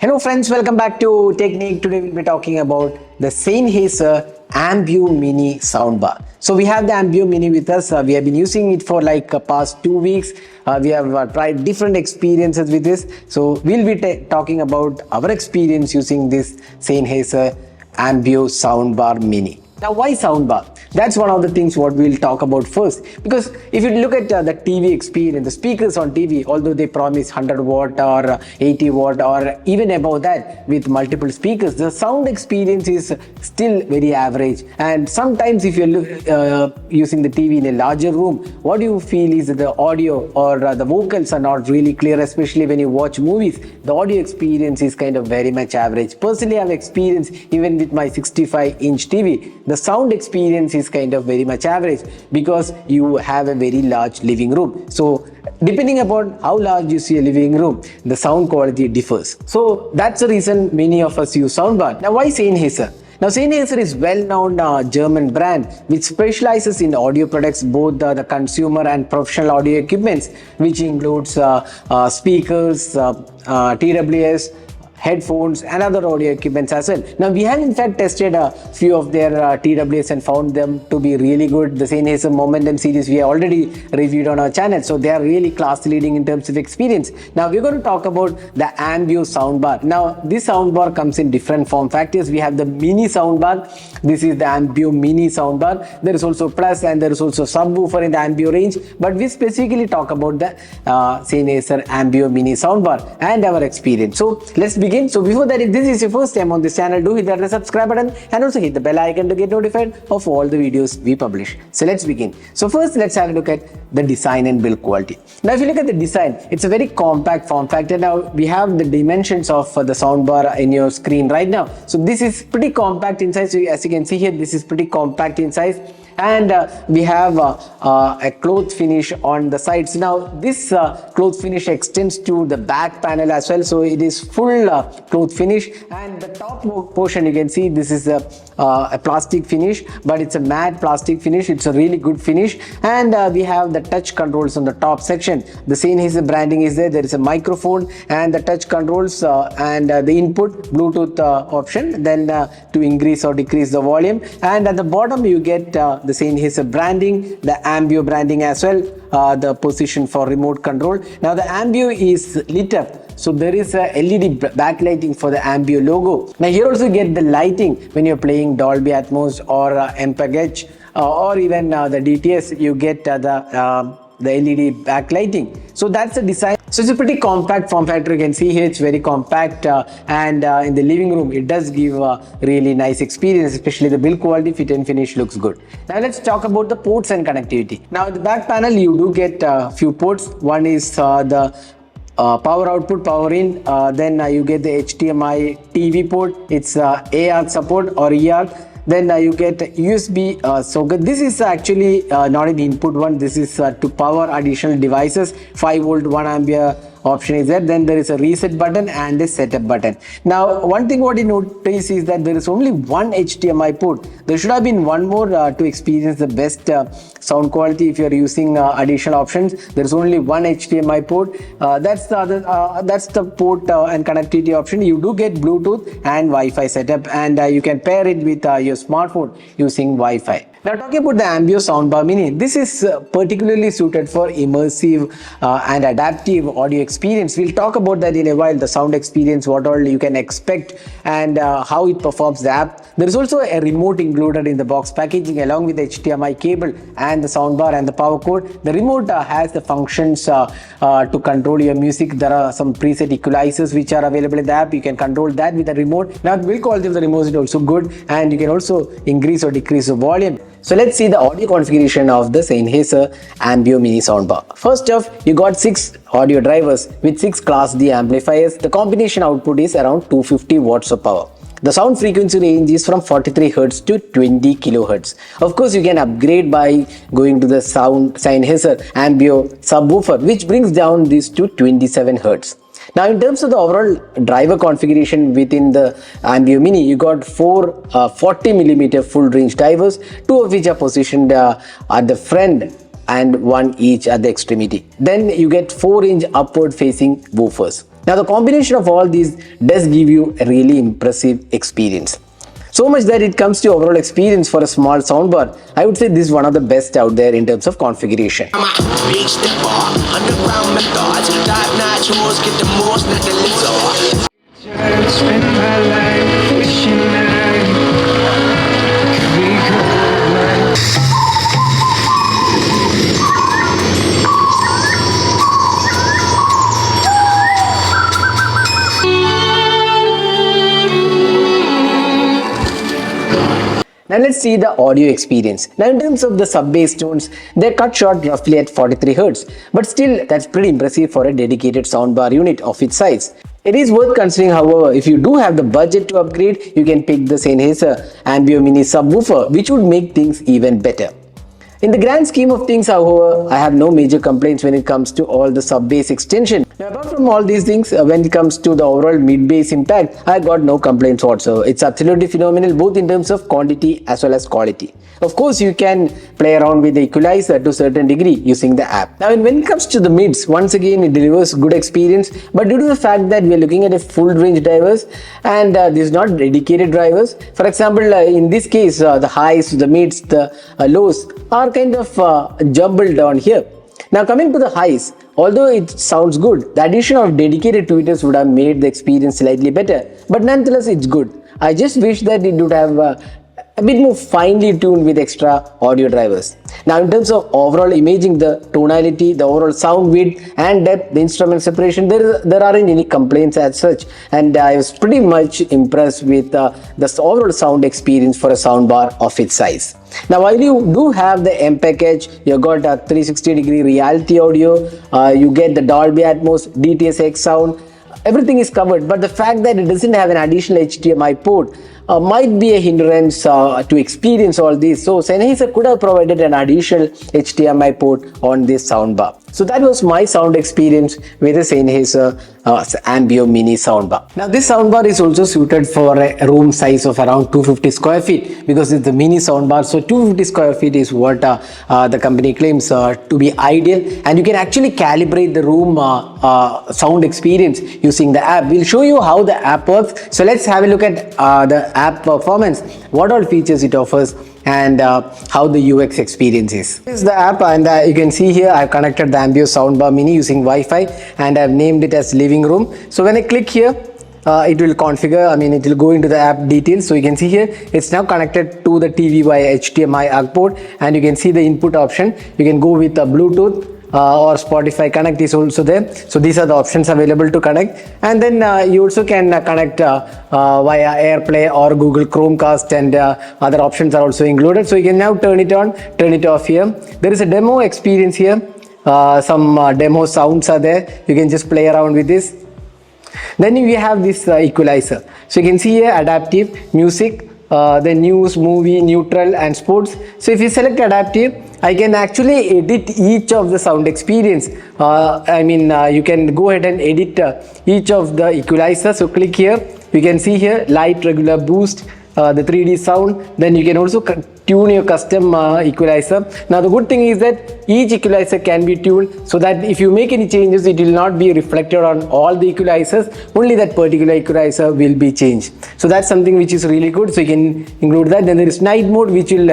Hello friends, welcome back to Technique. Today we'll be talking about the Sennheiser Ambeo Mini Soundbar. So we have the Ambeo Mini with us. We have been using it for past 2 weeks. We have tried different experiences with this. So we'll be talking about our experience using this Sennheiser Ambeo Soundbar Mini. Now, why soundbar? That's one of the things what we'll talk about first. Because if you look at the TV experience, the speakers on TV, although they promise 100 watt or 80 watt or even above that with multiple speakers, the sound experience is still very average. And sometimes if you're using the TV in a larger room, what you feel is that the audio or the vocals are not really clear, especially when you watch movies. The audio experience is kind of very much average. Personally, I've experienced even with my 65-inch TV, the sound experience is kind of very much average because you have a very large living room. So depending upon how large you see a living room, the sound quality differs. So that's the reason many of us use soundbar. Now, why Sennheiser? Now, Sennheiser is well-known German brand which specializes in audio products, both the consumer and professional audio equipments, which includes speakers, TWS, headphones and other audio equipments as well. Now we have in fact tested a few of their TWS and found them to be really good. The Sennheiser Momentum series we have already reviewed on our channel, so they are really class leading in terms of experience. Now we're going to talk about the Ambeo soundbar. Now this soundbar comes in different form factors. We have the mini soundbar. This is the Ambeo mini soundbar. There is also plus and there is also subwoofer in the Ambeo range, but we specifically talk about the Sennheiser Ambeo mini soundbar and our experience. So let's begin. So before that, if this is your first time on this channel, do hit that subscribe button and also hit the bell icon to get notified of all the videos we publish. So let's begin. So first, let's have a look at the design and build quality. Now if you look at the design, it's a very compact form factor. Now we have the dimensions of the soundbar in your screen right now. So this is pretty compact in size. So as you can see here, this is pretty compact in size. And we have a cloth finish on the sides. Now this cloth finish extends to the back panel as well, so it is full cloth finish. And the top portion, you can see this is a plastic finish, but it's a matte plastic finish. It's a really good finish. And we have the touch controls on the top section. The Sennheiser branding is there. There is a microphone and the touch controls and the input Bluetooth option, then to increase or decrease the volume. And at the bottom you get the Sennheiser branding, the Ambeo branding as well, the position for remote control. Now the Ambeo is lit up, so there is a LED backlighting for the Ambeo logo. Now here also you get the lighting when you're playing Dolby Atmos or MPEG-H or even the DTS, you get the LED backlighting. So that's the design. So it's a pretty compact form factor. You can see here it's very compact and in the living room it does give a really nice experience, especially the build quality, fit and finish looks good. Now let's talk about the ports and connectivity. Now in the back panel you do get a few ports. One is the power output, power in, then you get the HDMI TV port. It's AR support or ER. Then you get USB socket. This is actually not an input one. This is to power additional devices. 5 volt 1 ampere option is there. Then there is a reset button and a setup button. Now one thing what you notice is that there is only one HDMI port. There should have been one more to experience the best sound quality. If you are using additional options, there is only one HDMI port. That's the other. That's the port and connectivity option. You do get Bluetooth and Wi-Fi setup, and you can pair it with your smartphone using Wi-Fi. Now talking about the Ambeo Soundbar Mini, this is particularly suited for immersive and adaptive audio experience. We'll talk about that in a while, the sound experience, what all you can expect and how it performs the app. There is also a remote included in the box packaging along with the HDMI cable and the soundbar and the power cord. The remote has the functions to control your music. There are some preset equalizers which are available in the app. You can control that with the remote. Now the build quality of the remote is also good, and you can also increase or decrease the volume. So let's see the audio configuration of the Sennheiser Ambeo Mini Soundbar. First off, you got 6 audio drivers with 6 Class D amplifiers. The combination output is around 250 watts of power. The sound frequency range is from 43 Hz to 20 kHz. Of course, you can upgrade by going to the Sennheiser Ambeo subwoofer, which brings down this to 27 Hz. Now in terms of the overall driver configuration within the Ambeo Mini, you got 4 40mm full range drivers, 2 of which are positioned at the front and 1 each at the extremity. Then you get 4-inch upward facing woofers. Now the combination of all these does give you a really impressive experience. So much that it comes to overall experience for a small soundbar, I would say this is one of the best out there in terms of configuration. Now let's see the audio experience. Now in terms of the sub-bass tones, they're cut short roughly at 43 Hz, but still that's pretty impressive for a dedicated soundbar unit of its size. It is worth considering, however, if you do have the budget to upgrade, you can pick the Sennheiser Ambeo Mini subwoofer, which would make things even better. In the grand scheme of things, however, I have no major complaints when it comes to all the sub-bass extension. Now, apart from all these things, when it comes to the overall mid-bass impact, I got no complaints whatsoever. It's absolutely phenomenal both in terms of quantity as well as quality. Of course, you can play around with the equalizer to a certain degree using the app. Now, when it comes to the mids, once again, it delivers good experience, but due to the fact that we are looking at a full range drivers and these not dedicated drivers, for example, in this case, the highs, the mids, the lows are kind of jumbled down here. Now coming to the highs, although it sounds good, the addition of dedicated tweeters would have made the experience slightly better, but nonetheless it's good. I just wish that it would have a bit more finely tuned with extra audio drivers. Now in terms of overall imaging, the tonality, the overall sound width and depth, the instrument separation, there aren't any complaints as such, and I was pretty much impressed with the overall sound experience for a soundbar of its size. Now while you do have the M package, you got a 360-degree reality audio, you get the Dolby Atmos, DTS:X sound, everything is covered, but the fact that it doesn't have an additional HDMI port might be a hindrance to experience all this. So Sennheiser could have provided an additional HDMI port on this soundbar. So that was my sound experience with the Sennheiser Ambeo Mini soundbar. Now this soundbar is also suited for a room size of around 250 square feet because it's the mini soundbar. So 250 square feet is what the company claims to be ideal, and you can actually calibrate the room sound experience using the app. We'll show you how the app works. So let's have a look at the app performance, what all features it offers, and how the UX experience is. This is the app, and you can see here I've connected the Ambeo Soundbar Mini using Wi-Fi, and I've named it as living room. So when I click here, it will configure, it will go into the app details. So you can see here it's now connected to the TV via HDMI AUX port, and you can see the input option. You can go with Bluetooth or Spotify Connect is also there. So these are the options available to connect, and then you also can connect via AirPlay or Google Chromecast, and other options are also included. So you can now turn it on, turn it off here. There is a demo experience here. Some demo sounds are there. You can just play around with this. Then we have this equalizer. So you can see here adaptive, music, the news, movie, neutral and sports. So if you select adaptive, I can actually edit each of the sound experience. You can go ahead and edit each of the equalizer. So click here, you can see here light, regular, boost, the 3D sound. Then you can also tune your custom equalizer. Now the good thing is that each equalizer can be tuned so that if you make any changes, it will not be reflected on all the equalizers, only that particular equalizer will be changed. So that's something which is really good. So you can include that. Then there is night mode, which will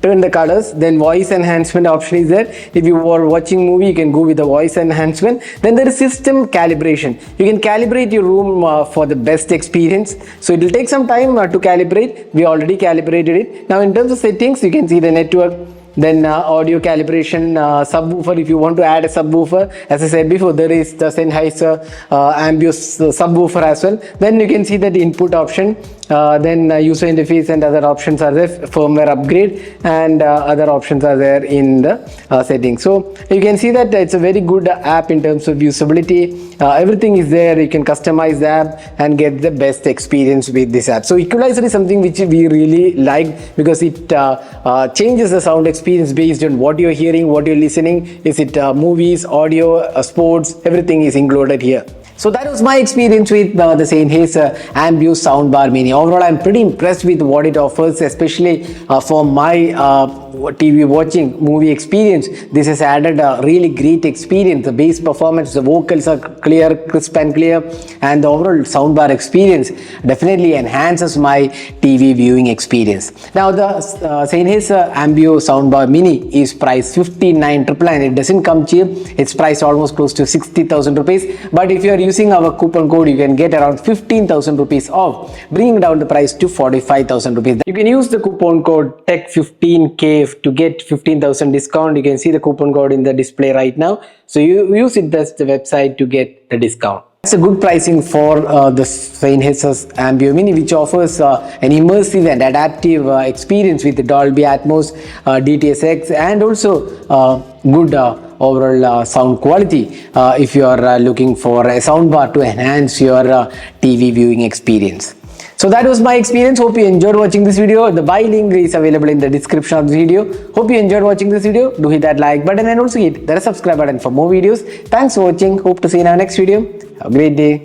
turn the colors. Then voice enhancement option is there. If you are watching movie, you can go with the voice enhancement. Then there is system calibration. You can calibrate your room for the best experience. So it will take some time to calibrate. We already calibrated it. Now in terms of settings, you can see the network, then audio calibration, subwoofer. If you want to add a subwoofer, as I said before, there is the Sennheiser Ambeo subwoofer as well. Then you can see that input option, then user interface and other options are there, firmware upgrade, and other options are there in the settings. So you can see that it's a very good app in terms of usability. Everything is there. You can customize the app and get the best experience with this app. So equalizer is something which we really like because it changes the sound experience based on what you're hearing, what you're listening. Is it movies, audio, sports, everything is included here. So that was my experience with the Sennheiser Ambeo Soundbar Mini. Overall, I'm pretty impressed with what it offers, especially for my TV watching, movie experience, this has added a really great experience. The bass performance, the vocals are clear, crisp and clear, and the overall soundbar experience definitely enhances my TV viewing experience. Now the Sennheiser Ambeo Soundbar Mini is priced 59,999. It doesn't come cheap. It's priced almost close to 60,000 rupees. But if you are using our coupon code, you can get around 15,000 rupees off, bringing down the price to 45,000 rupees. You can use the coupon code TECH15K to get 15,000 discount. You can see the coupon code in the display right now. So you use it as the website to get the discount. It's a good pricing for the Sennheiser Ambeo Mini, which offers an immersive and adaptive experience with the Dolby Atmos, DTS:X, and also good overall sound quality if you are looking for a soundbar to enhance your TV viewing experience. So that was my experience. Hope you enjoyed watching this video. The buy link is available in the description of the video. Hope you enjoyed watching this video. Do hit that like button and also hit the subscribe button for more videos. Thanks for watching. Hope to see you in our next video. Have a great day.